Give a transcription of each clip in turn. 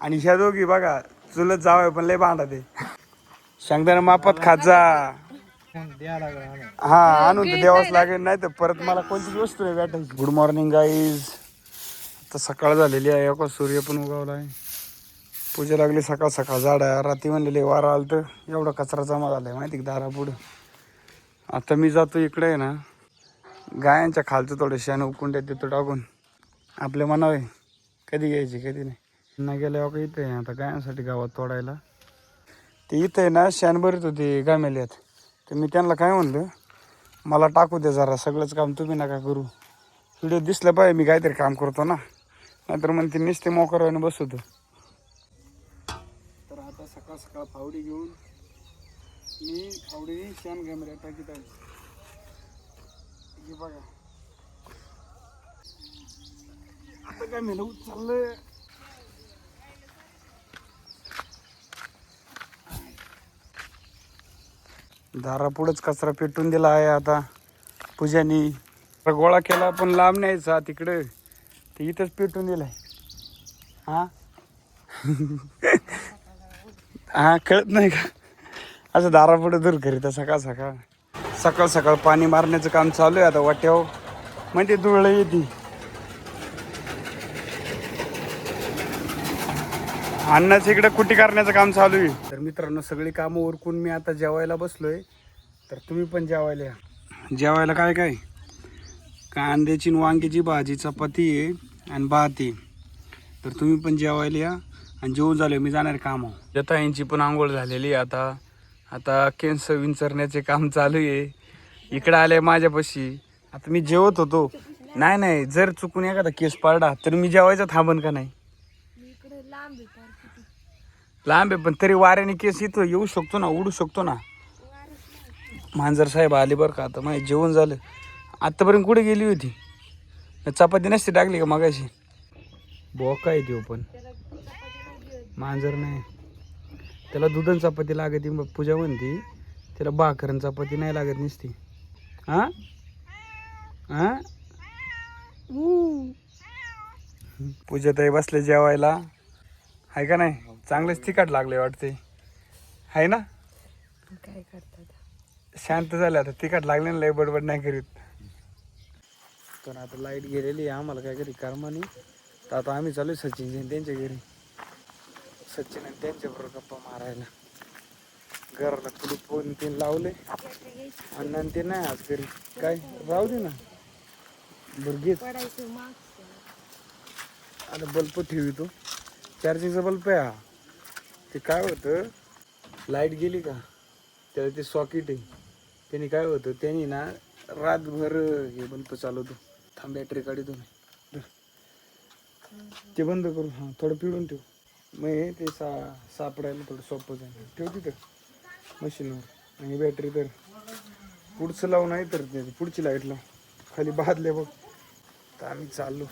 आणि ह्या दोघी बघा चुलत जावं पण लय भांडा ते शेंगदाणा मापात खात जा. हा आणून तर द्यावाच लागेल नाही तर परत मला कोणतीच वस्तू नाही भेटायची. Good morning guys. आता सकाळ झालेली आहे का सूर्य पण उगवला आहे. पूजा लागली सकाळ सकाळ झाडा रात्री म्हणलेली वारा आलं तर एवढा कचरा जमा झालाय माहिती का दारापुढं. आता मी जातो इकडे आहे ना गायांच्या खालचं थोडं शेण उकून देतो टाकून आपल्या मनावे कधी घ्यायची कधी नाही. न गेल्यावर का इथे आता गायांसाठी गावात तोडायला ते इथे ना शेण भरत होते गामेल्यात. तर मी त्यांना काय म्हणलं मला टाकू दे जरा सगळंच काम तुम्ही नका करू. व्हिडिओ दिसलं पाहिजे मी काहीतरी काम करतो ना नाहीतर मग ते नुसते मोकरवाने बसवतो. तर आता सकाळ सकाळ फावडी घेऊन मी फावडी शेण गामेल्यात टाकीत आहे. हे बघा आता काय मेलं चाललंय. दारापुढंच कचरा पेटून दिला आहे आता पूजानी. गोळा केला पण लांब न्यायचा तिकडं ते इथंच पेटून दिलाय. हा हा कळत नाही का असं दारापुढं दूर करीत सकाळ सकाळ सकाळ सकाळ पाणी मारण्याचं काम चालू आहे आता वाट्यावर म्हणजे धुळं येते. अन्नाचं इकडे कुटी करण्याचं काम चालू आहे. तर मित्रांनो सगळी कामं उरकून मी आता जेवायला बसलोय. तर तुम्ही पण जेवायला या. जेवायला काय काय कांद्याची वांग्याची भाजी चपाती आहे आणि भात आहे. तर तुम्ही पण जेवायला या आणि जेवून झाले मी जाणार कामावर. जताईंची पण आंघोळ झालेली आता आता केस विंचरण्याचे काम चालू आहे. इकडं आले माझ्यापाशी. आता मी जेवत होतो नाही जर चुकून एखादा केस पाडला तर मी जेवायचं थांबन का नाही. लांब आहे पण तरी वाऱ्याने केस इथं येऊ शकतो ना उडू शकतो ना. मांजर साहेब आले बरं का आता माझे जेवण झालं. आत्तापर्यंत कुठे गेली होती चपाती नसती टाकली का मगाशी. बोका आहे देऊ पण मांजर नाही त्याला दुधन चपाती लागते. पूजा म्हणती त्याला भाकरन चपाती नाही लागत नसती. हा हा पूजा ताई बसले जेवायला आहे का नाही. चांगलंच तिखट लागले वाटते आहे ना. काय करतात शांत झाले आता तिखट लागले ना लय बडबड नाही करीत. तर आता लाईट गेलेली आहे आम्हाला काय कधी कर्मा नाही. तर आता आम्ही चालू सचिन त्यांच्या घरी. सचिन आणि त्यांच्याबरोबर गप्पा मारायला. घराला कुठे फोन तीन लावले अण्णा ते नाही आज घरी काय राहू दे ना बरं आता बल्ब ठेवितो चार्जिंगचा बल्ब आहे हा. ते काय होतं लाईट गेली का त्याला ते सॉकेट आहे त्याने काय होतं त्यांनी ना रातभर हे बल्ब चालवतो. थांब बॅटरी काढतो ते बंद करू. हां थोडं पिळून ठेव मग ते सापडायला थोडं सोपं जाईल. ठेव तिथं मशीनवर आणि बॅटरी तर पुढचं लावून नाही तर पुढची लाईट लाव खाली बादले बघ. तर आम्ही चाललो.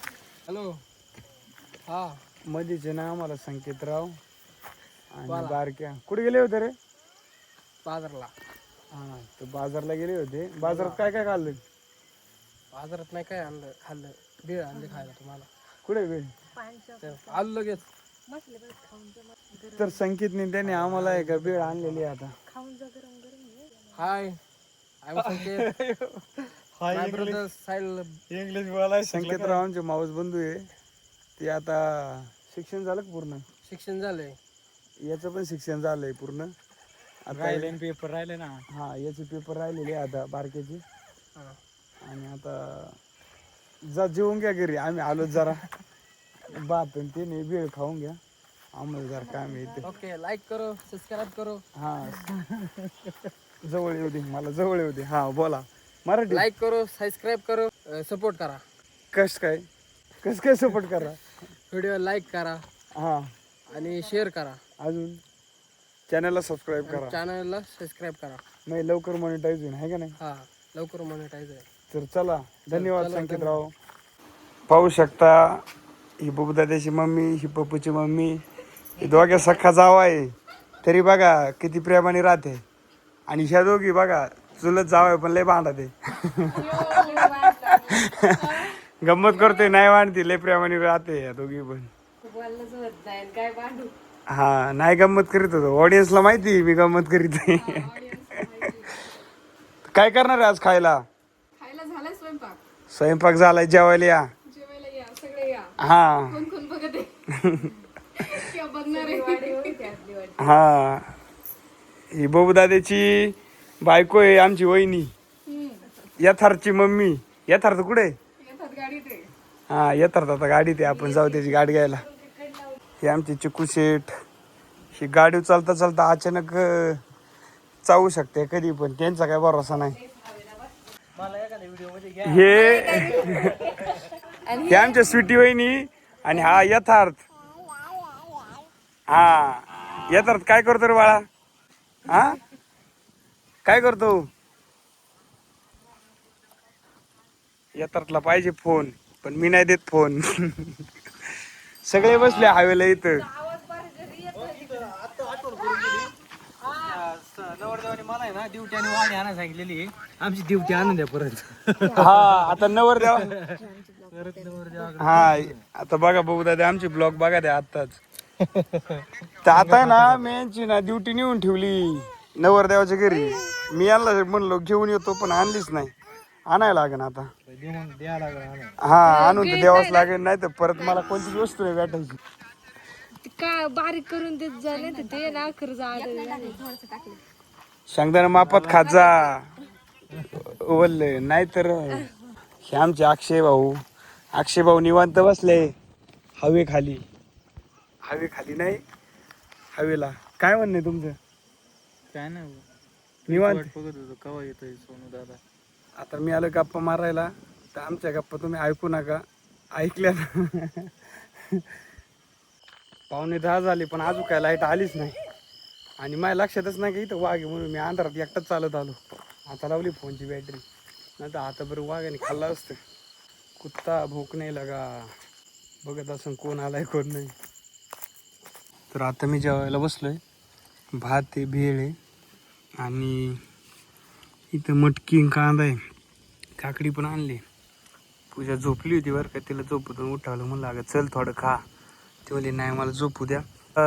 हॅलो हा मध्येच ना आम्हाला संकेतराव आणि बारक्या कुठे गेले होते रे. बाजारला. हां तर बाजारला गेले होते. बाजारात काय काय खाल्लं. बाजारात नाही काय आणलं खाल्लं भेळ आणले खायला तुम्हाला. कुठे वेळ आलो लगेच. तर संकेतने त्याने आम्हाला एक भेळ आणलेली आहे आता. हाय इंग्लिश बोलाय. संकेतराव आमचे माऊस बंधू आहे. ते आता शिक्षण झालं का पूर्ण. शिक्षण झालंय याचं पण शिक्षण झालंय पूर्ण. आता पेपर राहिले ना. हा याचे पेपर राहिलेले आता बारक्याचे. आणि आता जा जेवून घ्या घरी आम्ही आलो जरा भात आणि ते नाही भेळ खाऊन घ्या आम्हाला जरा काम येते. ओके लाईक करो सबस्क्राईब करो. हा जवळ येऊ दे मला जवळ येऊ दे. हा बोला मराठी. लाईक करो सबस्क्राईब करो सपोर्ट करा. कस काय सपोर्ट करा. व्हिडिओ लाईक करा हा आणि शेअर करा. अजून चॅनलला सबस्क्राईब करा. चॅनलला सबस्क्राईब करा. नाही लवकर मॉनिटाईज होईल आहे का नाही. हा लवकर मॉनिटाईज आहे. तर चला धन्यवाद संकेतराव. पाहू शकता ही बुबदादाची मम्मी ही पप्पूची मम्मी ही दोघे सख्खा जावा आहे तरी बघा किती प्रेमाने राहते. आणि ह्या दोघी बघा चुलत जावा पण लय भांडते. गंमत करते नाही वाढते लय प्रेमाने राहते या दोघी पण. बोलणंच होत नाही आणि काय भांडू. हा नाही गंमत करीत होतो, ऑडियन्सला माहिती मी गंमत करीत आहे. काय करणार आहे आज खायला? खायला झालाय स्वयंपाक, स्वयंपाक झालाय, जेवायला या. जेवायला या सगळे या. हा कोण कोण बघत आहे किंवा बघणार आहे. हा ही बबूदादाची बायको आहे, आमची वहिनी, यथार्थची मम्मी. यथार्थ कुठे आहे? येतात गाडीत आहे. हा यथार्थ आता गाडीत आहे, आपण जाऊ त्याची गाडी घ्यायला. ही आमची चिकू शेठ. ही गाडी चालता चालता अचानक चावू शकते कधी पण, त्यांचा काय भरोसा नाही. हे हे आमच्या स्वीटी वहिनी आणि हा यथार्थ. हा यथार्थ काय करतो रे बाळा? हा काय करतो? यथार्थला पाहिजे फोन, पण मी नाही देत फोन. सगळे बसले हायवेला इथं. नवरदेवाने मला आहे ना ड्युटी आणि वाणी आणायला सांगितलेली, आमची ड्युटी आणून द्या परत. हा आता नवर द्यावा. परत नवरदेवा हा आता बघा बघू दादा, आमची ब्लॉग बघा द्या आत्ताच. तर आता आहे ना मी यांची ना ड्युटी नेऊन ठेवली नवरदेवाच्या घरी. मी यांना म्हणलो घेऊन येतो, पण आणलीच नाही. आणायला लागेल आता. द्या लागला. हा आणून तर द्यावाच लागेल, नाही तर परत मला कोणतीच वस्तू नाही भेटायची. का बारीक करून देत जा, नाही तर ते ना खर्च शेंगदाणा मापात खात जा वल्ले, नाहीतर. हे आमचे अक्षय भाऊ. अक्षय भाऊ निवांत बसले हवेखाली. हवेखाली नाही, हवेला. काय म्हणणे तुमचं? काय नाही निवांत बघत होतो केव्हा येतोय सोनू दादा. आता मी आलो गप्पा मारायला, तर आमच्या गप्पा तुम्ही ऐकू नका. ऐकल्या ना 9:45 झाली, पण अजून काय लाईट आलीच नाही. आणि माझ्या लक्षातच नाही की इथं वाघ आहे म्हणून मी अंधारात एकटाच चालत आलो. आता लावली फोनची बॅटरी, नाही तर आता बरं वाघाने खाल्ला असतं. कुत्ता भूक नाही लगा, बघत असं कोण आलाय कोण नाही. तर आता मी जेवायला बसलोय. भात आहे, भेळ आहे, आणि इथं मटकी कांदा आहे, काकडी पण आणली. पूजा झोपली होती बरं का, तिला झोपूतून उठावलं. म्हणलं अगं चल थोडं खा. ती म्हणली नाही मला झोपू द्या.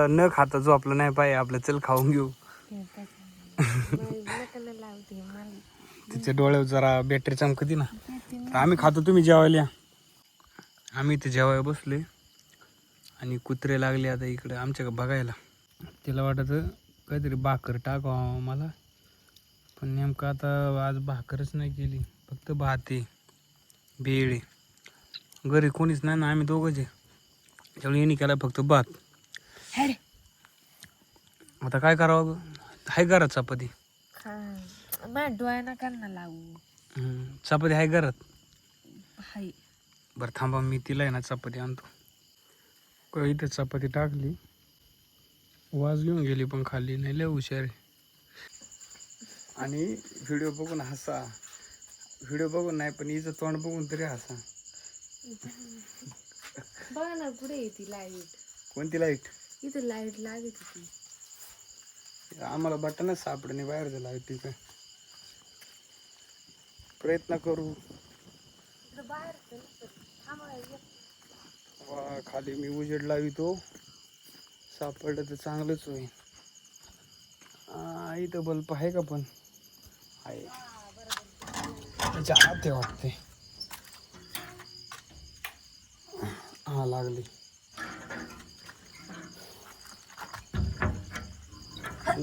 न खाता झोपलं नाही पाहिजे आपलं, चल खाऊन घेऊ. तिच्या डोळ्यावर जरा बॅटरी चमकती ना. तर आम्ही खातो, तुम्ही जेवायला या. आम्ही इथे जेवायला बसले आणि कुत्रे लागले आता इकडं आमच्याकडे बघायला. तिला वाटत काहीतरी भाकर टाकावं मला, पण नेमकं आता आज भाकरच नाही केली, फक्त भात आहे, भेळ आहे. घरी कोणीच नाही ना, आम्ही दोघंच आहे, त्यामुळे येणे केला फक्त भात. आता काय करावं? हाय घरात चपाती? डोळ्या नका ना लावू. चपाती हाय घरात? हाय. बरं थांबा, मी तिला आहे ना चपाती आणतो. इथं चपाती टाकली, वाज घेऊन गेली, पण खाल्ली नाही. लय हुशार आहे. आणि व्हिडिओ बघून हसा. व्हिडिओ बघून नाही, पण हिचं तोंड बघून तरी हसा. बघा ना पुढे येते लाईट. कोणती लाईट? इथं लाईट लागत होती. आम्हाला बटनच सापड नाही बाहेर झाला लाईटीचं. प्रयत्न करू. वा खाली मी उजेड लावितो, सापडलं तर चांगलंच होईल. इथं बल्ब आहे का? पण आहे, त्याच्या आत आहे वाटते. हा लागली.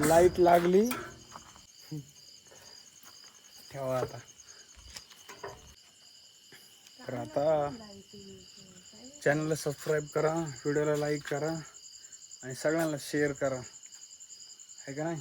लाईट लागली. ठेवा आता. तर आता चॅनलला सबस्क्राईब करा, व्हिडिओला लाईक करा आणि सगळ्यांना शेअर करा, आहे का नाही?